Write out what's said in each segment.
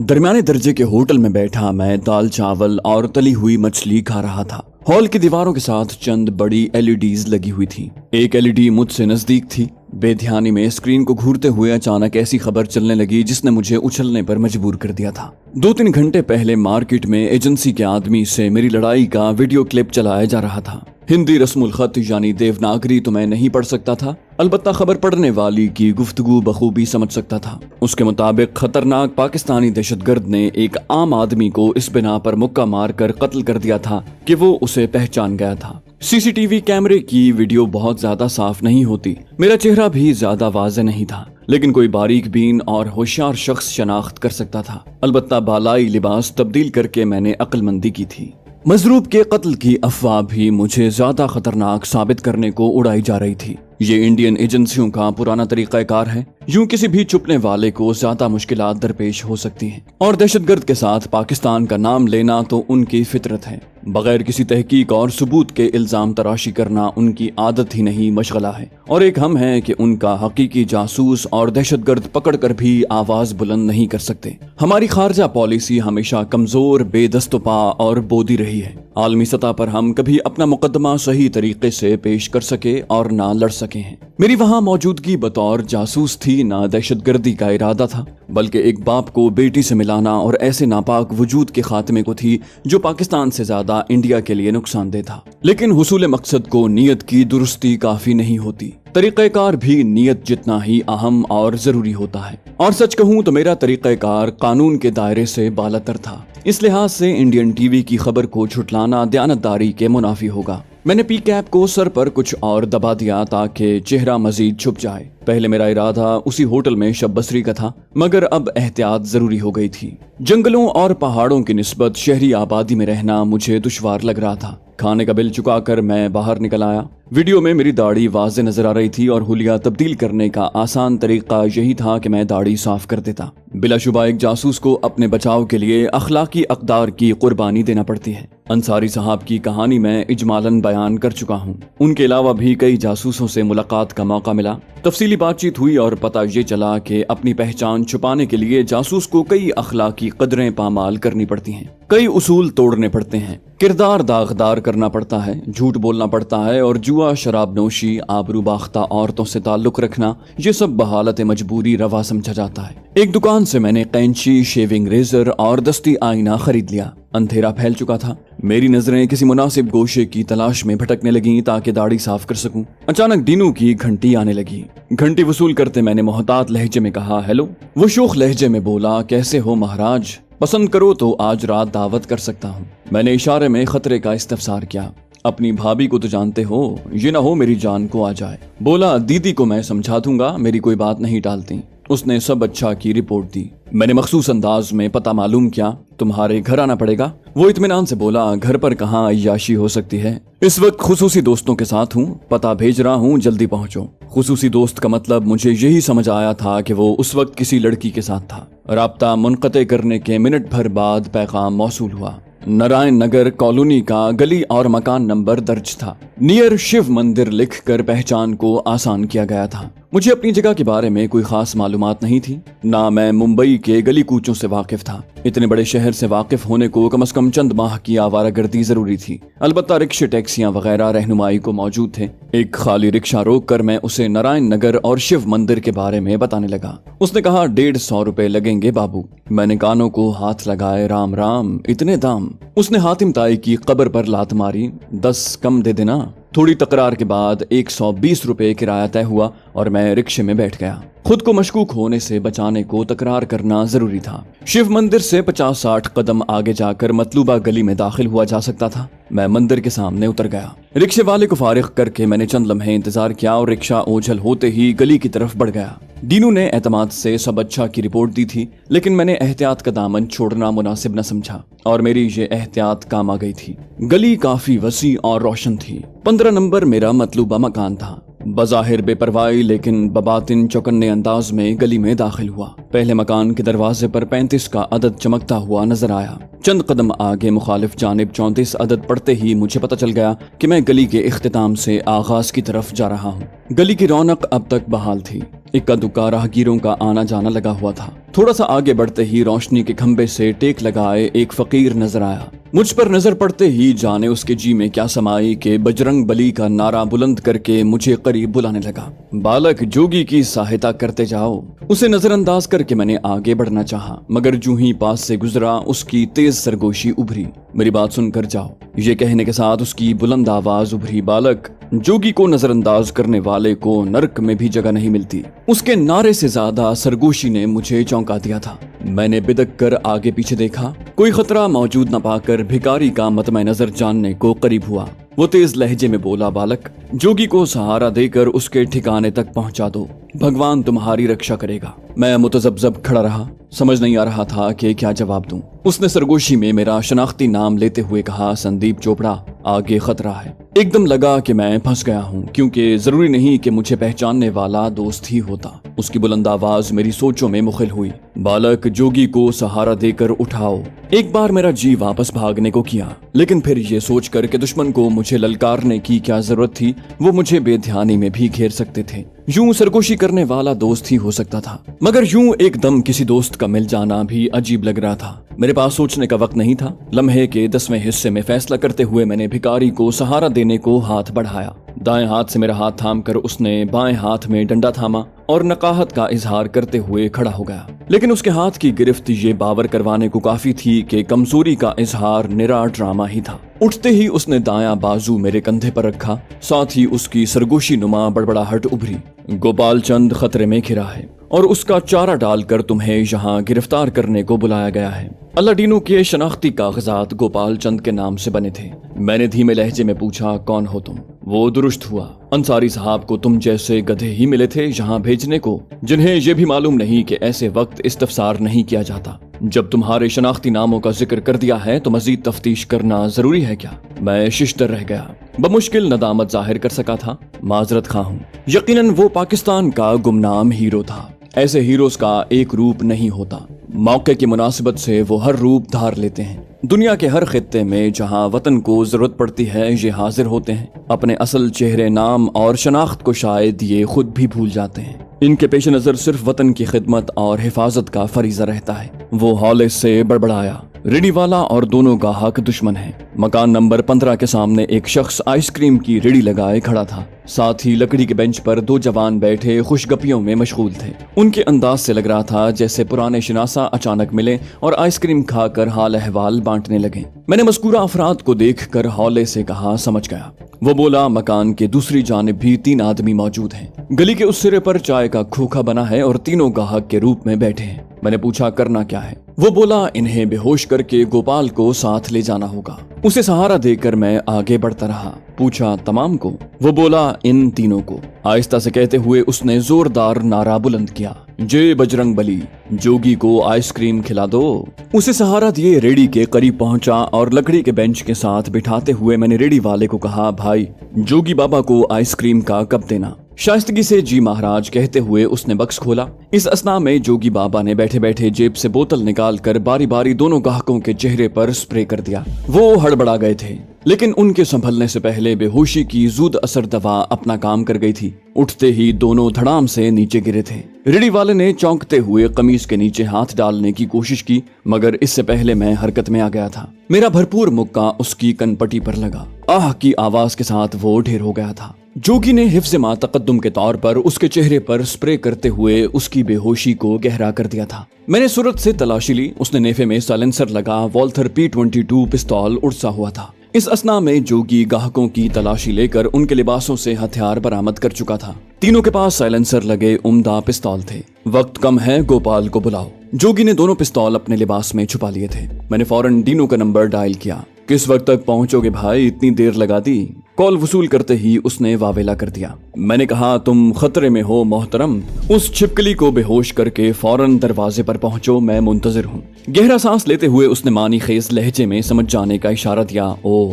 درمیانے درجے کے ہوٹل میں بیٹھا میں دال چاول اور تلی ہوئی مچھلی کھا رہا تھا۔ ہال کی دیواروں کے ساتھ چند بڑی LEDs لگی ہوئی تھی۔ ایک LED مجھ سے نزدیک تھی۔ بے دھیانی میں اسکرین کو گھورتے ہوئے اچانک ایسی خبر چلنے لگی جس نے مجھے اچھلنے پر مجبور کر دیا تھا۔ 2-3 گھنٹے پہلے مارکیٹ میں ایجنسی کے آدمی سے میری لڑائی کا ویڈیو کلپ چلایا جا رہا تھا۔ ہندی رسم الخط یعنی دیوناگری تو میں نہیں پڑھ سکتا تھا، البتہ خبر پڑھنے والی کی گفتگو بخوبی سمجھ سکتا تھا۔ اس کے مطابق خطرناک پاکستانی دہشت گرد نے ایک عام آدمی کو اس بنا پر مکہ مار کر قتل کر دیا تھا کہ وہ اسے پہچان گیا تھا۔ CCTV کیمرے کی ویڈیو بہت زیادہ صاف نہیں ہوتی، میرا چہرہ بھی زیادہ واضح نہیں تھا، لیکن کوئی باریک بین اور ہوشیار شخص شناخت کر سکتا تھا۔ البتہ بالائی لباس تبدیل کر کے میں نے عقل مندی کی تھی۔ مضروب کے قتل کی افواہ بھی مجھے زیادہ خطرناک ثابت کرنے کو اڑائی جا رہی تھی۔ یہ انڈین ایجنسیوں کا پرانا طریقہ کار ہے، یوں کسی بھی چھپنے والے کو زیادہ مشکلات درپیش ہو سکتی ہیں، اور دہشت گرد کے ساتھ پاکستان کا نام لینا تو ان کی فطرت ہے۔ بغیر کسی تحقیق اور ثبوت کے الزام تراشی کرنا ان کی عادت ہی نہیں مشغلہ ہے، اور ایک ہم ہیں کہ ان کا حقیقی جاسوس اور دہشت گرد پکڑ کر بھی آواز بلند نہیں کر سکتے۔ ہماری خارجہ پالیسی ہمیشہ کمزور، بے دست و پا اور بودی رہی ہے۔ عالمی سطح پر ہم کبھی اپنا مقدمہ صحیح طریقے سے پیش کر سکے اور نہ لڑ سکے ہیں۔ میری وہاں موجودگی بطور جاسوس تھی، نہ دہشت گردی کا ارادہ تھا، بلکہ ایک باپ کو بیٹی سے ملانا اور ایسے ناپاک وجود کے خاتمے کو تھی جو پاکستان سے زیادہ انڈیا کے لیے نقصان دہ تھا۔ لیکن حصول مقصد کو نیت کی درستی کافی نہیں ہوتی، طریقہ کار بھی نیت جتنا ہی اہم اور ضروری ہوتا ہے۔ اور سچ کہوں تو میرا طریقہ کار قانون کے دائرے سے بالاتر تھا۔ اس لحاظ سے انڈین ٹی وی کی خبر کو جھٹلانا دیانتداری کے منافی ہوگا۔ میں نے پی کیپ کو سر پر کچھ اور دبا دیا تاکہ چہرہ مزید چھپ جائے۔ پہلے میرا ارادہ اسی ہوٹل میں شب بسری کا تھا، مگر اب احتیاط ضروری ہو گئی تھی۔ جنگلوں اور پہاڑوں کی نسبت شہری آبادی میں رہنا مجھے دشوار لگ رہا تھا۔ کھانے کا بل چکا کر میں باہر نکل آیا۔ ویڈیو میں میری داڑھی واضح نظر آ رہی تھی اور حلیہ تبدیل کرنے کا آسان طریقہ یہی تھا کہ میں داڑھی صاف کر دیتا۔ بلا شبہ ایک جاسوس کو اپنے بچاؤ کے لیے اخلاقی اقدار کی قربانی دینا پڑتی ہے۔ انصاری صاحب کی کہانی میں اجمالاً بیان کر چکا ہوں۔ ان کے علاوہ بھی کئی جاسوسوں سے ملاقات کا موقع ملا، تفصیلی بات چیت ہوئی اور پتہ یہ چلا کہ اپنی پہچان چھپانے کے لیے جاسوس کو کئی اخلاقی قدریں پامال کرنی پڑتی ہیں، کئی اصول توڑنے پڑتے ہیں، کردار داغدار کرنا پڑتا ہے، جھوٹ بولنا پڑتا ہے، اور جوا، شراب نوشی، آبرو باختہ عورتوں سے تعلق رکھنا، یہ سب بحالت مجبوری روا سمجھا جاتا ہے۔ ایک دکان سے میں نے قینچی، شیونگ ریزر اور دستی آئینہ خرید لیا۔ اندھیرا پھیل چکا تھا، میری نظریں کسی مناسب گوشے کی تلاش میں بھٹکنے لگیں تاکہ داڑھی صاف کر سکوں۔ اچانک ڈینو کی گھنٹی آنے لگی۔ گھنٹی وصول کرتے میں نے محتاط لہجے میں کہا، ہیلو۔ وہ شوخ لہجے میں بولا، کیسے ہو مہاراج؟ پسند کرو تو آج رات دعوت کر سکتا ہوں۔ میں نے اشارے میں خطرے کا استفسار کیا۔ اپنی بھابھی کو تو جانتے ہو، یہ نہ ہو میری جان کو آ جائے۔ بولا، دیدی کو میں سمجھا دوں گا، میری کوئی بات نہیں ٹالتی۔ اس نے سب اچھا کی رپورٹ دی۔ میں نے مخصوص انداز میں پتہ معلوم کیا، تمہارے گھر آنا پڑے گا۔ وہ اطمینان سے بولا، گھر پر کہاں عیاشی ہو سکتی ہے، اس وقت خصوصی دوستوں کے ساتھ ہوں، پتہ بھیج رہا ہوں، جلدی پہنچو۔ خصوصی دوست کا مطلب مجھے یہی سمجھ آیا تھا کہ وہ اس وقت کسی لڑکی کے ساتھ تھا۔ رابطہ منقطع کرنے کے منٹ بھر بعد پیغام موصول ہوا۔ نارائن نگر کالونی کا گلی اور مکان نمبر درج تھا۔ نیئر شیو مندر لکھ کر پہچان کو آسان کیا گیا تھا۔ مجھے اپنی جگہ کے بارے میں کوئی خاص معلومات نہیں تھی، نہ میں ممبئی کے گلی کوچوں سے واقف تھا۔ اتنے بڑے شہر سے واقف ہونے کو کم از کم چند ماہ کی آوارہ گردی ضروری تھی، البتہ رکشے، ٹیکسیاں وغیرہ رہنمائی کو موجود تھے۔ ایک خالی رکشہ روک کر میں اسے نارائن نگر اور شیو مندر کے بارے میں بتانے لگا۔ اس نے کہا، 150 روپے لگیں گے بابو۔ میں نے کانوں کو ہاتھ لگائے، رام رام، اتنے دام؟ اس نے حاتم تائی کی قبر پر لات ماری، 10 کم دے دینا۔ تھوڑی تکرار کے بعد 120 روپے کرایہ طے ہوا اور میں رکشے میں بیٹھ گیا۔ خود کو مشکوک ہونے سے بچانے کو تکرار کرنا ضروری تھا۔ شیو مندر سے 50-60 قدم آگے جا کر مطلوبہ گلی میں داخل ہوا جا سکتا تھا۔ میں مندر کے سامنے اتر گیا۔ رکشے والے کو فارغ کر کے میں نے چند لمحے انتظار کیا اور رکشہ اوجھل ہوتے ہی گلی کی طرف بڑھ گیا۔ ڈینو نے اعتماد سے سب اچھا کی رپورٹ دی تھی، لیکن میں نے احتیاط کا دامن چھوڑنا مناسب نہ سمجھا، اور میری یہ احتیاط کام آ گئی تھی۔ گلی کافی وسیع اور روشن تھی۔ 15 نمبر میرا مطلوبہ مکان تھا۔ بظاہر بے پرواہی لیکن بباطن چوکنے انداز میں گلی میں داخل ہوا۔ پہلے مکان کے دروازے پر 35 کا عدد چمکتا ہوا نظر آیا۔ چند قدم آگے مخالف جانب 34 عدد پڑھتے ہی مجھے پتہ چل گیا کہ میں گلی کے اختتام سے آغاز کی طرف جا رہا ہوں۔ گلی کی رونق اب تک بحال تھی۔ इक्का दुक्का राहगीरों का आना जाना लगा हुआ था। थोड़ा सा आगे बढ़ते ही रोशनी के खंबे से टेक लगाए एक फकीर नजर आया। मुझ पर नजर पड़ते ही जाने उसके जी में क्या समाई कि बजरंग बली का नारा बुलंद करके मुझे करीब बुलाने लगा। बालक, जोगी की सहायता करते जाओ। उसे नजरअंदाज करके मैंने आगे बढ़ना चाहा, मगर जूं ही पास से गुजरा उसकी तेज सरगोशी उभरी। मेरी बात सुनकर जाओ, ये कहने के साथ उसकी बुलंद आवाज उभरी। बालक, जोगी को नजरअंदाज करने वाले को नरक में भी जगह नहीं मिलती। उसके नारे से ज्यादा सरगोशी ने मुझे चौंका दिया था। मैंने बिदक कर आगे पीछे देखा, कोई खतरा मौजूद न पाकर भिखारी का मतमय नजर जानने को करीब हुआ। वो तेज लहजे में बोला, बालक, जोगी को सहारा देकर उसके ठिकाने तक पहुंचा दो, भगवान तुम्हारी रक्षा करेगा। मैं मुतजब्जब खड़ा रहा, समझ नहीं आ रहा था कि क्या जवाब दूं। उसने सरगोशी में मेरा शनाख्ती नाम लेते हुए कहा, संदीप चोपड़ा, आगे खतरा है। एकदम लगा कि मैं फंस गया हूँ, क्योंकि जरूरी नहीं कि मुझे पहचानने वाला दोस्त ही होता। उसकी बुलंद आवाज मेरी सोचों में मुखिल हुई। बालक, जोगी को सहारा देकर उठाओ। एक बार मेरा जी वापस भागने को किया, लेकिन फिर ये सोचकर कि दुश्मन को मुझे ललकारने की क्या जरूरत थी, वो मुझे बेध्यानी में भी घेर सकते थे। यूं सरगोशी करने वाला दोस्त ही हो सकता था, मगर यूं एकदम किसी दोस्त का मिल जाना भी अजीब लग रहा था। मेरे पास सोचने का वक्त नहीं था। लम्हे के 10वें हिस्से में फैसला करते हुए मैंने भिखारी को सहारा देने को हाथ बढ़ाया। दाएं हाथ से मेरा हाथ थाम कर उसने बाएं हाथ में डंडा थामा और नकाहत का इजहार करते हुए खड़ा हो गया। लेकिन उसके हाथ की गिरफ्त ये बावर करवाने को काफी थी कि कमजोरी का इजहार निरा ड्रामा ही था। उठते ही उसने दायां बाजू मेरे कंधे पर रखा, साथ ही उसकी सरगोशी नुमा बड़बड़ाहट उभरी। गोपाल चंद खतरे में घिरा है और उसका चारा डालकर तुम्हें यहाँ गिरफ्तार करने को बुलाया गया है। अलादीनों के शनाख्ती कागजात गोपाल चंद के नाम से बने थे। मैंने धीमे लहजे में पूछा, कौन हो तुम? वो दुरुस्त हुआ, अंसारी साहब को तुम जैसे गधे ही मिले थे यहाँ भेजने को, जिन्हें ये भी मालूम नहीं कि ऐसे वक्त इस्तफसार नहीं किया जाता। जब तुम्हारे शनाख्ती नामों का जिक्र कर दिया है तो मजीद तफ्तीश करना जरूरी है क्या? मैं शिश्तर रह गया, बमुश्किल नदामत जाहिर कर सका था। माजरत खा हूँ। यकीनन वो पाकिस्तान का गुमनाम हीरो था। ऐसे हीरोज का एक रूप नहीं होता, मौके की मुनासिबत से वो हर रूप धार लेते हैं। दुनिया के हर खित्ते में जहाँ वतन को जरूरत पड़ती है ये हाजिर होते हैं। अपने असल चेहरे, नाम और शनाख्त को शायद ये खुद भी भूल जाते हैं। इनके पेश नजर सिर्फ वतन की खिदमत और हिफाजत का फरीजा रहता है। वो हौले से बड़बड़ाया, रेडी वाला और दोनों गाहक दुश्मन हैं। मकान नंबर 15 के सामने एक शख्स आइसक्रीम की रेडी लगाए खड़ा था। साथ ही लकड़ी के बेंच पर 2 जवान बैठे खुशगपियों में मशगूल थे। उनके अंदाज से लग रहा था जैसे पुराने शिनासा अचानक मिले और आइसक्रीम खाकर हाल अहवाल बांटने लगे। मैंने मज़कूरा अफराद को देखकर हौले से कहा, समझ गया। वो बोला, मकान के दूसरी जानिब भी 3 आदमी मौजूद हैं। गली के उस सिरे पर चाय का खोखा बना है और तीनों गाहक के रूप में बैठे हैं। मैंने पूछा, करना क्या है? वो बोला, इन्हें बेहोश करके गोपाल को साथ ले जाना होगा। उसे सहारा देकर मैं आगे बढ़ता रहा। पूछा, तमाम को? वो बोला, इन तीनों को। आहिस्ता से कहते हुए उसने जोरदार नारा बुलंद किया, जय बजरंग बली, जोगी को आइसक्रीम खिला दो। उसे सहारा दिए रेडी के करीब पहुंचा और लकड़ी के बेंच के साथ बिठाते हुए मैंने रेडी वाले को कहा, भाई, जोगी बाबा को आइसक्रीम का कप देना। शाइस्तगी से जी महाराज कहते हुए उसने बक्स खोला। इस असना में जोगी बाबा ने बैठे बैठे जेब से बोतल निकालकर बारी बारी दोनों गाहकों के चेहरे पर स्प्रे कर दिया। वो हड़बड़ा गए थे, लेकिन उनके संभलने से पहले बेहोशी की जुद असर दवा अपना काम कर गई थी। उठते ही दोनों धड़ाम से नीचे गिरे थे। रेडी वाले ने चौंकते हुए कमीज के नीचे हाथ डालने की कोशिश की, मगर इससे पहले मैं हरकत में आ गया था। मेरा भरपूर मुक्का उसकी कनपटी पर लगा। आह की आवाज के साथ वो ढेर हो गया था। जोगी ने हिफ्ज़ मा तकद्दुम के तौर पर उसके चेहरे पर स्प्रे करते हुए उसकी बेहोशी को गहरा कर दिया था। मैंने सूरत से तलाशी ली। उसने नेफे में साइलेंसर लगा वॉल्थर P22 पिस्तौल उड़सा हुआ था। इस असना में जोगी गाहकों की तलाशी लेकर उनके लिबासों से हथियार बरामद कर चुका था। तीनों के पास साइलेंसर लगे उम्दा पिस्तौल थे। वक्त कम है, गोपाल को बुलाओ। जोगी ने दोनों पिस्तौल अपने लिबास में छुपा लिए थे। मैंने फौरन डीनो का नंबर डायल किया। किस वक्त तक पहुंचोगे भाई, इतनी देर लगा दी? कॉल वसूल करते ही उसने वावेला कर दिया। मैंने कहा, तुम खतरे में हो मोहतरम। उस छिपकली को बेहोश करके फौरन दरवाजे पर पहुंचो, मैं मुंतजिर हूँ। गहरा सांस लेते हुए उसने मानी खेज लहजे में समझ जाने का इशारा दिया। ओ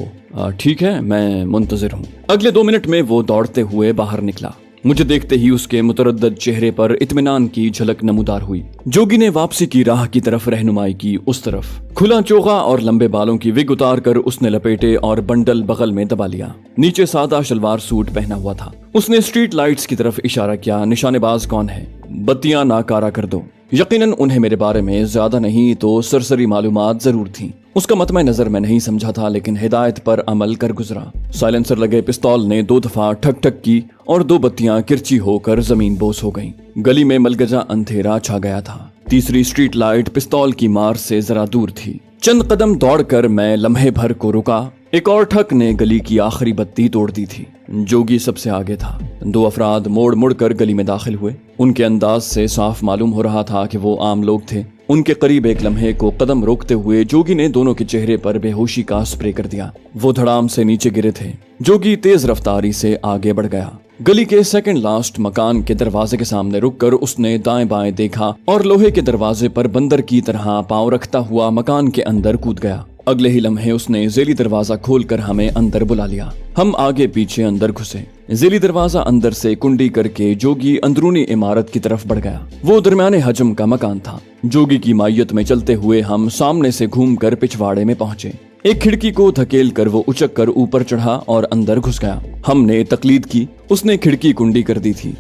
ठीक है, मैं मुंतजिर हूँ। अगले 2 मिनट में वो दौड़ते हुए बाहर निकला। मुझे देखते ही उसके मुतरद्दद चेहरे पर इत्मीनान की झलक नमूदार हुई। जोगी ने वापसी की राह की तरफ रहनुमाई की। उस तरफ खुला चोगा और लंबे बालों की विग उतार कर उसने लपेटे और बंडल बगल में दबा लिया। नीचे सादा शलवार सूट पहना हुआ था। उसने स्ट्रीट लाइट्स की तरफ इशारा किया। निशानेबाज कौन है? बत्तियां नाकारा कर दो। यकीनन उन्हें मेरे बारे में ज्यादा नहीं तो सरसरी मालूमात जरूर थीं। उसका मतमे नजर मैं नहीं समझा था, लेकिन हिदायत पर अमल कर गुजरा। साइलेंसर लगे पिस्तौल ने 2 दफा ठक ठक की और 2 बत्तियां किरची होकर जमीन बोस हो गईं। गली में मलगजा अंधेरा छा गया था। तीसरी स्ट्रीट लाइट पिस्तौल की मार से जरा दूर थी। चंद कदम दौड़कर मैं लम्हे भर को रुका। एक और ठक ने गली की आखिरी बत्ती तोड़ दी थी। जोगी सबसे आगे था। 2 अफराद मोड़ मुड़ कर गली में दाखिल हुए। उनके अंदाज से साफ मालूम हो रहा था कि वो आम लोग थे। उनके करीब एक लम्हे को कदम रोकते हुए जोगी ने दोनों के चेहरे पर बेहोशी का स्प्रे कर दिया। वो धड़ाम से नीचे गिरे थे। जोगी तेज रफ्तारी से आगे बढ़ गया। गली के सेकंड लास्ट मकान के दरवाजे के सामने रुककर उसने दाएं बाएं देखा और लोहे के दरवाजे पर बंदर की तरह पांव रखता हुआ मकान के अंदर कूद गया। अगले ही लम्हे उसने जेली दरवाजा खोलकर हमें अंदर बुला लिया। हम आगे पीछे अंदर घुसे। जेली दरवाजा अंदर से कुंडी करके जोगी अंदरूनी इमारत की तरफ बढ़ गया। वो दरमियाने हजम का मकान था। जोगी की मायत में चलते हुए हम सामने से घूमकर पिछवाड़े में पहुंचे। एक खिड़की को धकेल कर वो उचक कर ऊपर चढ़ा और अंदर घुस गया। हमने तकलीद की। उसने खिड़की कुंडी कर दी थी।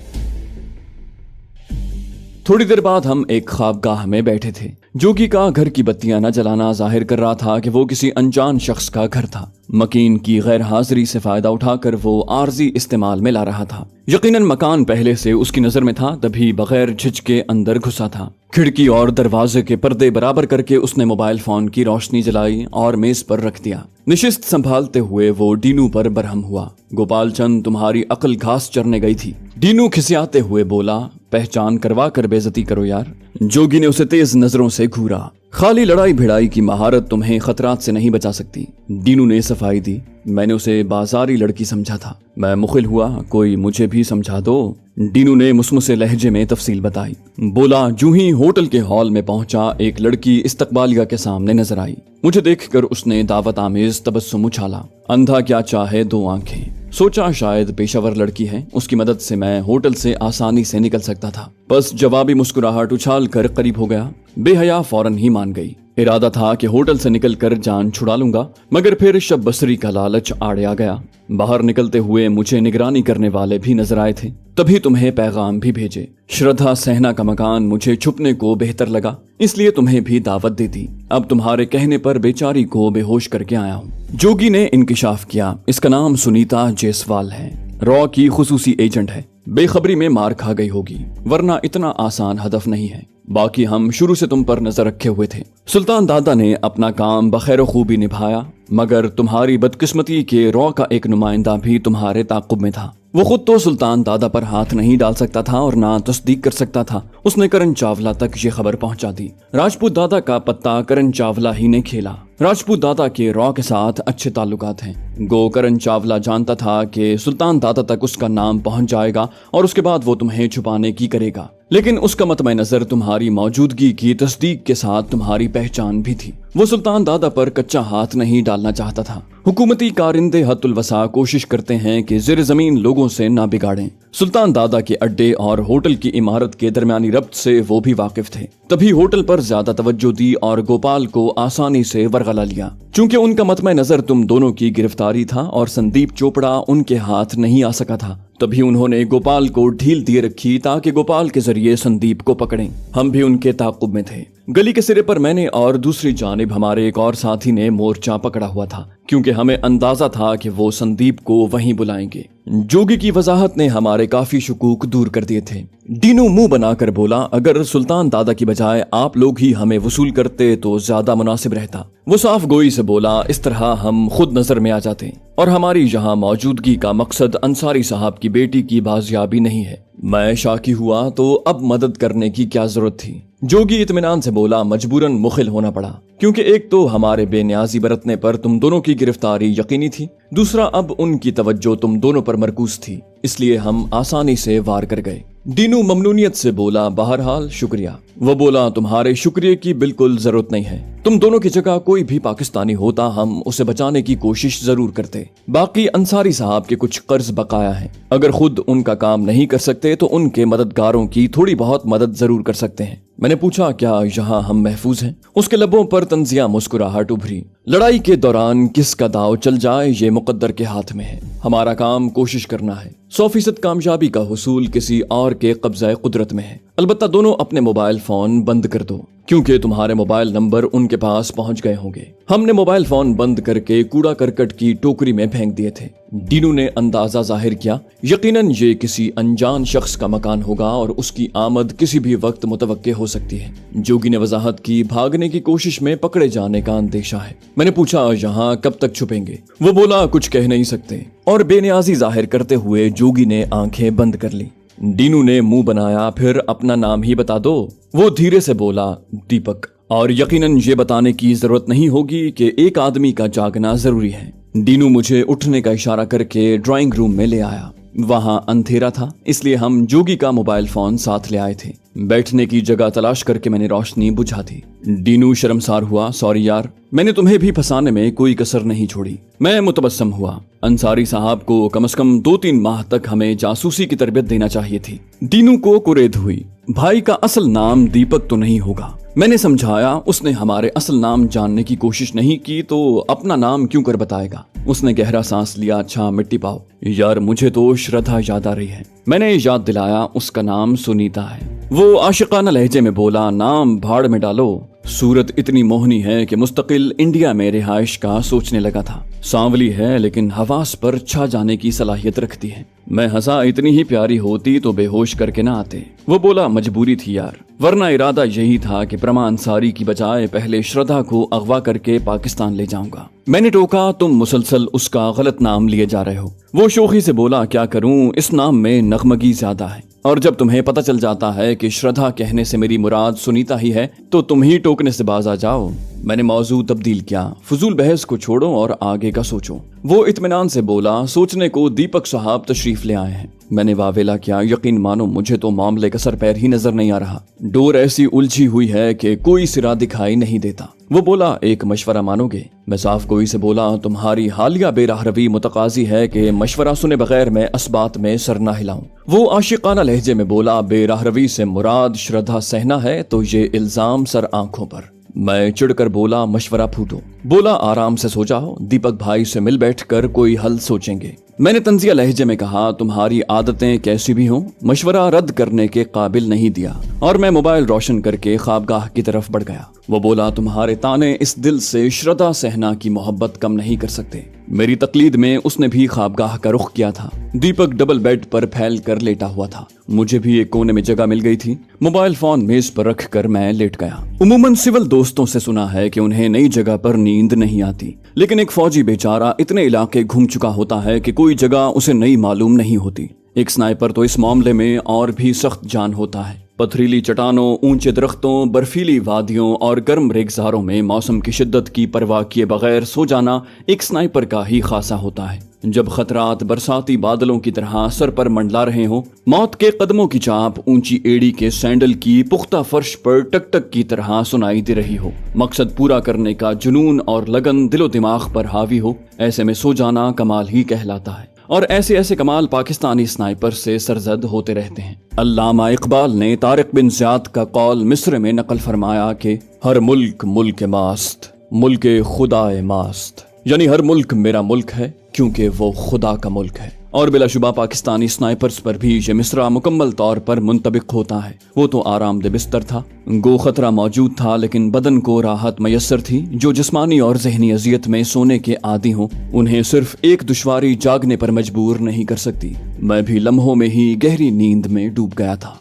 थोड़ी देर बाद हम एक ख्वाबगाह में बैठे थे। जोगी का घर की बत्तियां न जलाना जाहिर कर रहा था कि वो किसी अनजान शख्स का घर था। मकीन की गैर हाजिरी से फायदा उठाकर वो आर्जी इस्तेमाल में ला रहा था। यकीनन मकान पहले से उसकी नजर में था, तभी बगैर झिझके अंदर घुसा था। खिड़की और दरवाजे के पर्दे बराबर करके उसने मोबाइल फोन की रोशनी जलाई और मेज पर रख दिया। निशिस्त संभालते हुए वो डीनू पर बरहम हुआ। गोपाल चंद, तुम्हारी अकल घास चरने गई थी। डीनू खिसियाते हुए बोला, पहचान करवा कर बेइज्जती करो यार। जोगी ने उसे तेज नजरों से घूरा। खाली लड़ाई भिड़ाई की महारत तुम्हें खतरात से नहीं बचा सकती। डीनू ने सफाई दी। मैंने उसे बाजारी लड़की समझा था। मैं मुखिल हुआ, कोई मुझे भी समझा दो। डीनू ने मुसमुसे लहजे में तफसील बताई। बोला, जूं ही होटल के हॉल में पहुंचा एक लड़की इस्तकबालिया के सामने नजर आई। मुझे देखकर उसने दावत आमेज तबस्सुम उछाला। अंधा क्या चाहे 2 आंखें। सोचा शायद पेशावर लड़की है, उसकी मदद से मैं होटल से आसानी से निकल सकता था। बस जवाबी मुस्कुराहट उछाल कर करीब हो गया। बेहया फौरन ही मान गई। इरादा था कि होटल से निकलकर जान छुड़ा लूंगा, मगर फिर शब बसरी का लालच आड़े आ गया। बाहर निकलते हुए मुझे निगरानी करने वाले भी नजर आए थे, तभी तुम्हें पैगाम भी भेजे। श्रद्धा सहना का मकान मुझे छुपने को बेहतर लगा, इसलिए तुम्हें भी दावत दे दी। अब तुम्हारे कहने पर बेचारी को बेहोश करके आया हूँ। जोगी ने इंकिशाफ किया। इसका नाम सुनीता जायसवाल है। रॉ की खुसूसी एजेंट है। बेखबरी में मार खा गई होगी, वरना इतना आसान हदफ नहीं है। बाकी हम शुरू से तुम पर नजर रखे हुए थे। सुल्तान दादा ने अपना काम बखैर खूबी निभाया, मगर तुम्हारी बदकिस्मती के रॉ का एक नुमाइंदा भी तुम्हारे ताक़ुब में था। वो खुद तो सुल्तान दादा पर हाथ नहीं डाल सकता था और ना तस्दीक कर सकता था। उसने करण चावला तक ये खबर पहुंचा दी। राजपूत दादा का पत्ता करण चावला ही ने खेला। राजपूत दादा के रॉ के साथ अच्छे ताल्लुकात हैं। गो करण चावला जानता था कि सुल्तान दादा तक उसका नाम पहुंच जाएगा और उसके बाद वो तुम्हें छुपाने की करेगा, लेकिन उसका मतमे नजर तुम्हारी मौजूदगी की तस्दीक के साथ तुम्हारी पहचान भी थी। वो सुल्तान दादा पर कच्चा हाथ नहीं डालना चाहता था। हुकूमती कारिंदे हद्दुल वसा कोशिश करते हैं कि ज़ेर ज़मीन लोगों से ना बिगाड़ें। सुल्तान दादा के अड्डे और होटल की इमारत के दरमियानी रब्त से वो भी वाकिफ थे, तभी होटल पर ज्यादा तवज्जो दी और गोपाल को आसानी से वरगला लिया। चूंकि उनका मतमे नजर तुम दोनों की गिरफ्तारी था और संदीप चोपड़ा उनके हाथ नहीं आ सका था, तभी उन्होंने गोपाल को ढील दिए रखी ताकि गोपाल के जरिए संदीप को पकड़ें। हम भी उनके ताक़ुब में थे। गली के सिरे पर मैंने और दूसरी जानिब हमारे एक और साथी ने मोर्चा पकड़ा हुआ था, क्योंकि हमें अंदाजा था कि वो संदीप को वहीं बुलाएंगे। जोगी की वजाहत ने हमारे काफी शकूक दूर कर दिए थे। डीनू मुंह बनाकर बोला, अगर सुल्तान दादा की बजाय आप लोग ही हमें वसूल करते तो ज्यादा मुनासिब रहता। वो साफ गोई से बोला, इस तरह हम खुद नजर में आ जाते और हमारी यहाँ मौजूदगी का मकसद अंसारी साहब की बेटी की बाजियाबी नहीं है। मैं शाकी हुआ तो अब मदद करने की क्या जरूरत थी। जोगी इत्मीनान से बोला, मजबूरन मुखिल होना पड़ा, क्योंकि एक तो हमारे बेनियाजी बरतने पर तुम दोनों की गिरफ्तारी यकीनी थी, दूसरा अब उनकी तवज्जो तुम दोनों पर मरकूज थी, इसलिए हम आसानी से वार कर गए। डीनू ममनूनियत से बोला, बहरहाल शुक्रिया। वो बोला, तुम्हारे शुक्रिया की बिल्कुल जरूरत नहीं है। तुम दोनों की जगह कोई भी पाकिस्तानी होता हम उसे बचाने की कोशिश जरूर करते। बाकी अंसारी साहब के कुछ कर्ज बकाया है, अगर खुद उनका काम नहीं कर सकते तो उनके मददगारों की थोड़ी बहुत मदद जरूर कर सकते हैं। मैंने पूछा क्या यहाँ हम महफूज हैं? उसके लबों पर तंजिया मुस्कुराहट उभरी। लड़ाई के दौरान किसका दाव चल जाए ये मुकद्दर के हाथ में है। हमारा काम कोशिश करना है। 100% कामयाबी का हुसूल किसी और के कब्ज़ा कुदरत में है। अलबत्ता दोनों अपने मोबाइल फोन बंद कर दो, क्योंकि तुम्हारे मोबाइल नंबर उनके पास पहुंच गए होंगे। हमने मोबाइल फोन बंद करके कूड़ा करकट की टोकरी में फेंक दिए थे। डीनू ने अंदाजा जाहिर किया, यकीनन ये किसी अनजान शख्स का मकान होगा और उसकी आमद किसी भी वक्त मुतवक्के हो सकती है। जोगी ने वजाहत की, भागने की कोशिश में पकड़े जाने का अंदेशा है। मैंने पूछा यहाँ कब तक छुपेंगे? वो बोला कुछ कह नहीं सकते, और बेनियाजी जाहिर करते हुए जोगी ने आंखें बंद कर ली। डीनू ने मुंह बनाया, फिर अपना नाम ही बता दो। वो धीरे से बोला, दीपक। और यकीनन ये बताने की जरूरत नहीं होगी कि एक आदमी का जागना जरूरी है। डीनू मुझे उठने का इशारा करके ड्राइंग रूम में ले आया। वहां अंधेरा था, इसलिए हम जोगी का मोबाइल फोन साथ ले आए थे। बैठने की जगह तलाश करके मैंने रोशनी बुझा दी। डीनू शर्मसार हुआ, सॉरी यार, मैंने तुम्हें भी फंसाने में कोई कसर नहीं छोड़ी। मैं मुतबस्सम हुआ। अंसारी साहब को कम से कम 2-3 माह तक हमें जासूसी की तरबियत देना चाहिए थी। डीनू को कुरेद हुई, भाई का असल नाम दीपक तो नहीं होगा। मैंने समझाया, उसने हमारे असल नाम जानने की कोशिश नहीं की तो अपना नाम क्यों कर बताएगा। उसने गहरा सांस लिया, अच्छा मिट्टी पाओ। यार मुझे तो श्रद्धा याद आ रही है। मैंने याद दिलाया, उसका नाम सुनीता है। वो आशिकाना लहजे में बोला, नाम भाड़ में डालो। सूरत इतनी मोहनी है कि मुस्तकिल इंडिया में रिहाइश का सोचने लगा था। सांवली है लेकिन हवास पर छा जाने की सलाहियत रखती है। मैं हंसा, इतनी ही प्यारी होती तो बेहोश करके ना आते। वो बोला, मजबूरी थी यार, वरना इरादा यही था कि प्रमा अंसारी की बजाय पहले श्रद्धा को अगवा करके पाकिस्तान ले जाऊंगा। मैंने टोका, तुम मुसलसल उसका गलत नाम लिए जा रहे हो। वो शोखी से बोला, क्या करूं, इस नाम में नगमगी ज्यादा है, और जब तुम्हें पता चल जाता है कि श्रद्धा कहने से मेरी मुराद सुनीता ही है तो तुम ही टोकने से बाज आ जाओ। मैंने मौजू तब्दील किया, फजूल बहस को छोड़ो और आगे का सोचो। वो इत्मीनान से बोला, सोचने को दीपक साहब तशरीफ ले आए हैं। मैंने वावेला किया, यकीन मानो मुझे तो मामले का सर पैर ही नजर नहीं आ रहा। डोर ऐसी उलझी हुई है कि कोई सिरा दिखाई नहीं देता। वो बोला, एक मशवरा मानोगे? मैं साफ गोई से बोला, तुम्हारी हालिया बेराहरवी मुतकाजी है कि मशवरा सुने बगैर मैं इस बात में सर ना हिलाऊं। वो आशिकाना लहजे में बोला, बेराहरवी से मुराद श्रद्धा सहना है तो ये इल्जाम सर आंखों पर। मैं चिढ़कर बोला, मशवरा फूटो। बोला, आराम से सो जाओ, दीपक भाई से मिल बैठकर कोई हल सोचेंगे। मैंने तंजिया लहजे में कहा, तुम्हारी आदतें कैसी भी हों, मशवरा रद्द करने के काबिल नहीं दिया, और मैं मोबाइल रोशन करके ख्वाबगाह की तरफ बढ़ गया। वो बोला, तुम्हारे ताने इस दिल से श्रद्धा सहना की मोहब्बत कम नहीं कर सकते। मेरी तकलीद में उसने भी ख्वाबगाह का रुख किया था। दीपक डबल बेड पर फैल कर लेटा हुआ था। मुझे भी एक कोने में जगह मिल गई थी। मोबाइल फोन मेज पर रख कर मैं लेट गया। उमूमन सिविल दोस्तों से सुना है कि उन्हें नई जगह पर नींद नहीं आती, लेकिन एक फौजी बेचारा इतने इलाके घूम चुका होता है कि कोई जगह उसे नई मालूम नहीं होती। एक स्नाइपर तो इस मामले में और भी सख्त जान होता है। पथरीली चट्टानों, ऊंचे दरख्तों, बर्फीली वादियों और गर्म रेगिस्तानों में मौसम की शिद्दत की परवाह किए बगैर सो जाना एक स्नाइपर का ही खासा होता है। जब खतरात बरसाती बादलों की तरह सर पर मंडला रहे हो, मौत के कदमों की चाप ऊंची एड़ी के सैंडल की पुख्ता फर्श पर टक टक की तरह सुनाई दे रही हो, मकसद पूरा करने का जुनून और लगन दिलो दिमाग पर हावी हो, ऐसे में सो जाना कमाल ही कहलाता है। और ऐसे ऐसे कमाल पाकिस्तानी स्नाइपर से सरजद होते रहते हैं। अल्लामा इकबाल ने तारिक बिन ज़ियाद का कौल मिस्र में नकल फरमाया कि हर मुल्क मुल्क मास्त, मुल्क खुदाए मास्त, यानी हर मुल्क मेरा मुल्क है क्योंकि वो खुदा का मुल्क है। और बिलाशुबा पाकिस्तानी स्नाइपर्स पर भी ये मिसरा मुकम्मल तौर पर मुंतबिक होता है। वो तो आरामदेह बिस्तर था, गो खतरा मौजूद था, लेकिन बदन को राहत मयसर थी। जो जिस्मानी और जहनी अजियत में सोने के आदी हों, उन्हें सिर्फ एक दुश्वारी जागने पर मजबूर नहीं कर सकती। मैं भी लम्हों में ही गहरी नींद में डूब गया था।